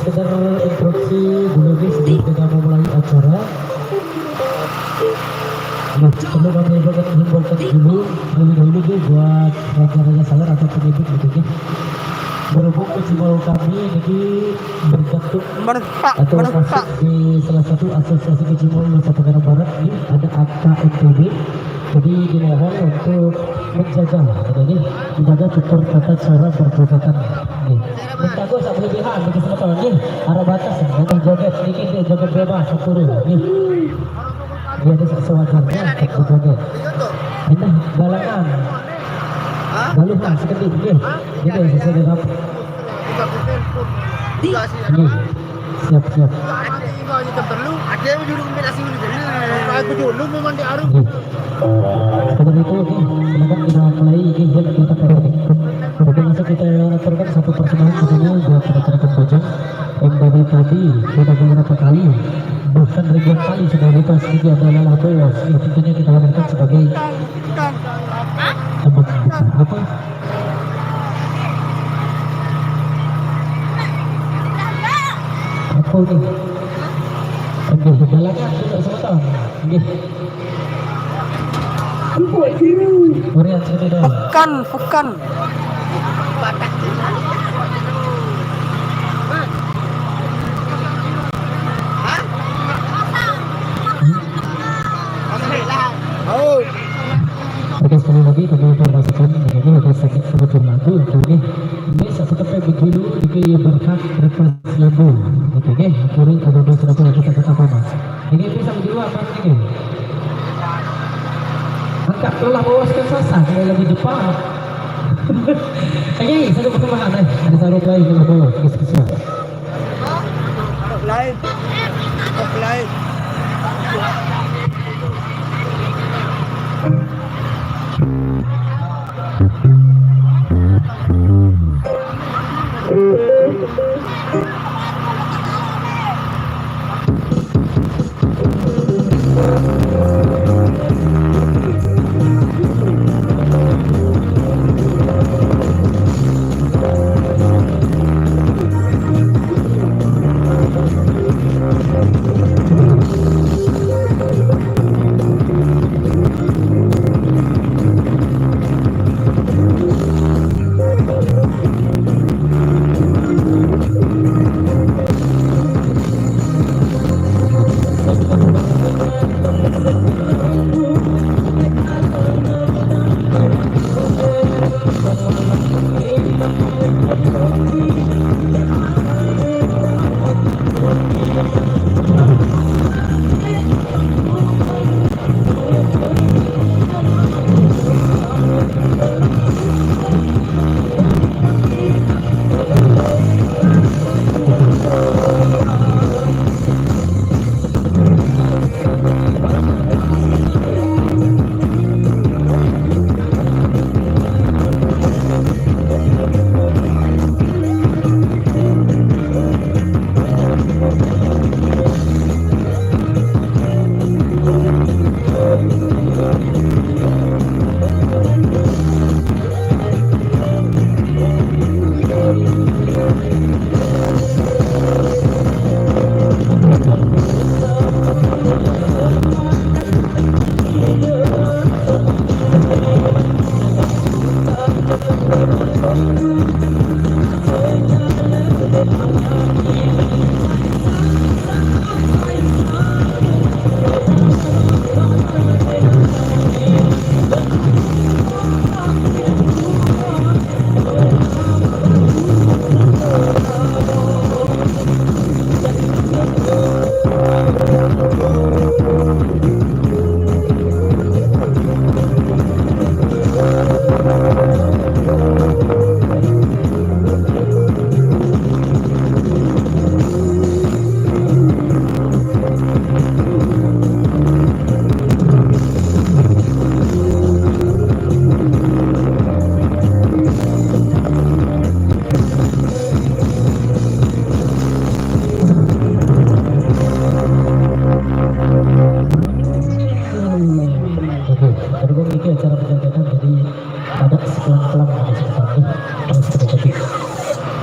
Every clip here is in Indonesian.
sekedar instruksi dulu nih sebelum kita memulai acara. Nah, perlu kami himbaukan dulu terlebih dahulu nih buat raja-raja saya atau penyebut gitu nih. Berhubung festival kami ini bergantung atau masuk di salah satu asosiasi kecimol Nusa Tenggara Barat ini ada AKNPB. Jadi dimohon untuk menjaga tutur kata cara berperbuatan. Minta gue sama lebihan di kesempatan ini arah batas memang joget sedikit dia joget bebas turun nih. Dia ada sewajarnya untuk joget. Ini galangan. Lalu kan sekedip nih. Ini sesuai dengan siap. Ada yang dulu kombinasi dulu. Aku dulu memang di Arab. Seperti itu nih, silakan kita mulai ini kita tarik. Oke, langsung kita aturkan satu persembahan satunya buat rekan-rekan bojong yang dari tadi sudah beberapa kali bahkan ribuan kali sudah ditas ini adalah lagu yang tentunya kita hadirkan sebagai apa? Apa ini? Oke, jalankan tidak sebentar. Oke. Korea cerita dong. Bukan. Oke, sekali lagi kami informasikan ini ada sedikit sebutan lagu ini satu tempat berjudul ini berhak repas lembu. Oke, kuring ada dua sudah kita katakan. Ini bisa berdua apa ini? Angkat telah bawa sesasa saya lagi Jepang. Oke, satu perkembangan ada satu lagi yang bawa kisah. Live.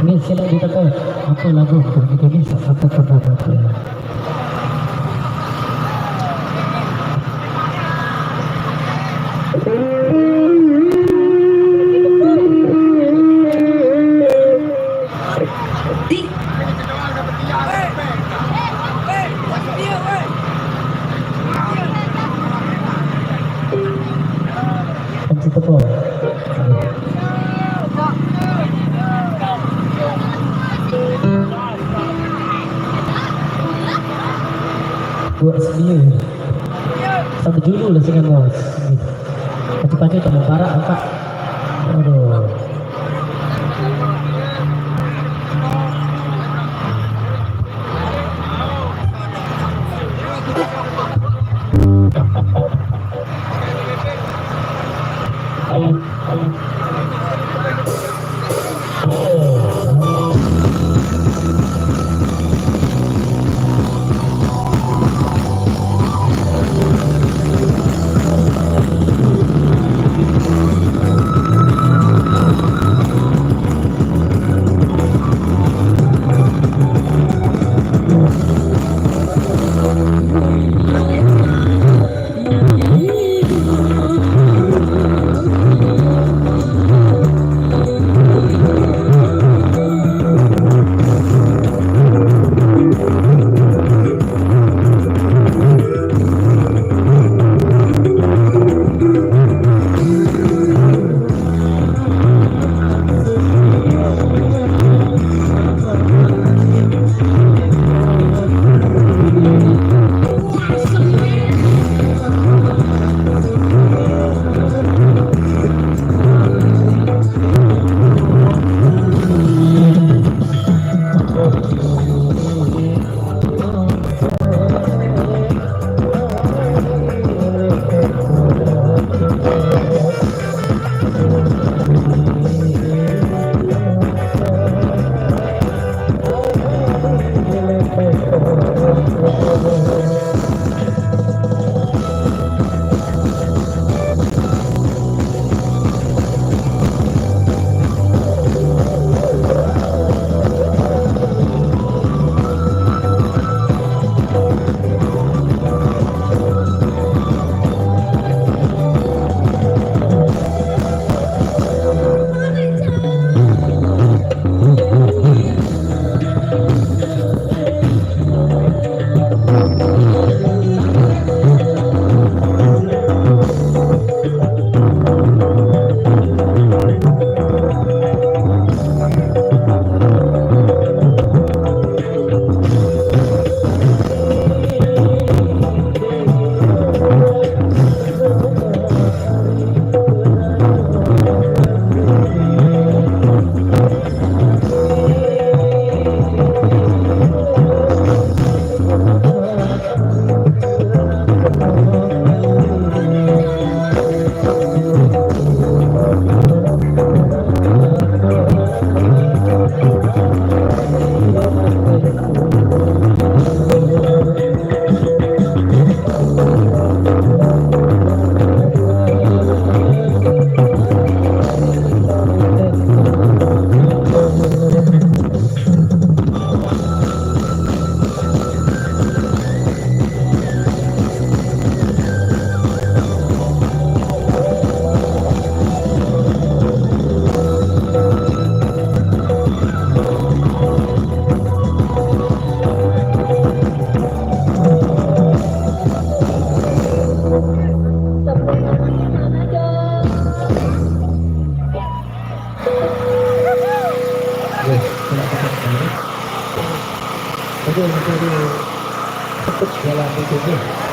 Ini sila dito ko. Apa lagu untuk Indonesia apa kebutuhan. Pencipta po. Buat sendiri. Sampai dulu lah dengan bos. Pagi-pagi kamu parah apa? Aduh. Aduh, cepat jalan itu.